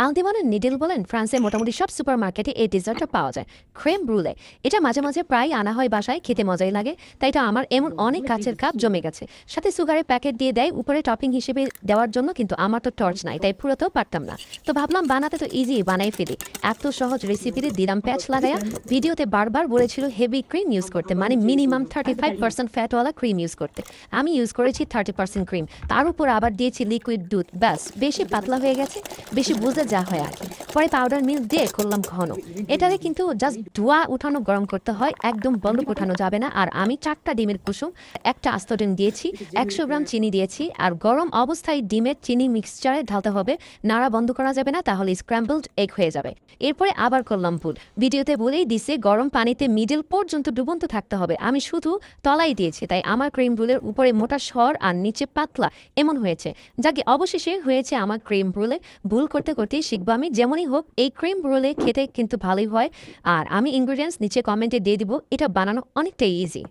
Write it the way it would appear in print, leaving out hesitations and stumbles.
আলদিমানের needle বলেন, ফ্রান্সে মোটামুটি সব সুপার মার্কেটে এই ডেজার্টটা পাওয়া যায়, ক্রেম ব্রুলে। এটা মাঝে মাঝে প্রায় আনা হয় বাসায়, খেতে মজাই লাগে। তাই এটা আমার এমন অনেক কাচের কাপ জমে গেছে। সাথে সুগারের প্যাকেট দিয়ে দেয় উপরে টপিং হিসেবে দেওয়ার জন্য, কিন্তু আমার তো টর্চ নাই, তাই পুরোতেও পারতাম না। তো ভাবলাম বানাতে তো ইজি, বানাই ফেলি। এত সহজ রেসিপিতে দিলাম প্যাচ লাগায়া। ভিডিওতে বারবার বলেছিল হেভি ক্রিম ইউজ করতে, মানে মিনিমাম 35% ফ্যাটওয়ালা ক্রিম ইউজ করতে। আমি ইউজ করেছি 30% ক্রিম, তার উপর আবার দিয়েছি লিকুইড দুধ। ব্যাস, বেশি পাতলা হয়ে গেছে, বেশি বুঝে যা হয় আর কি। পরে পাউডার মিল্ক দিয়ে করলাম ঘন। এটারে কিন্তু জাস্ট ধোয়া উঠানো গরম করতে হয়, একদম বন্ধ উঠানো যাবে না। আর আমি 4টা ডিমের কুসুম, একটা আস্ত ডিম দিয়েছি, 100 গ্রাম চিনি দিয়েছি। আর গরম অবস্থায় ডিমের চিনি মিক্সচারে ঢালতে হবে, নাড়া বন্ধ করা যাবে না, তাহলে স্ক্র্যাম্বলড এগ হয়ে যাবে। এরপরে আবার করলাম ভুল, ভিডিওতে বলেই দিছে গরম পানিতে মিডল পর্যন্ত ডুবন্ত থাকতে হবে। আমি শুধু তলাই দিয়েছি, তাই আমার ক্রিম রোলের উপরে মোটা স্বর আর নিচে পাতলা এমন হয়েছে। যাকে অবশেষে হয়েছে আমার ক্রিম রোলে। ভুল করতে করতেই শিখবো আমি। যেমনই হোক, এই ক্রিম রোলে খেতে কিন্তু ভালোই হয়। আর আমি ইনগ্রিডিয়েন্টস নিচে কমেন্টে দিয়ে দিব, এটা বানানো অনেকটাই ইজি।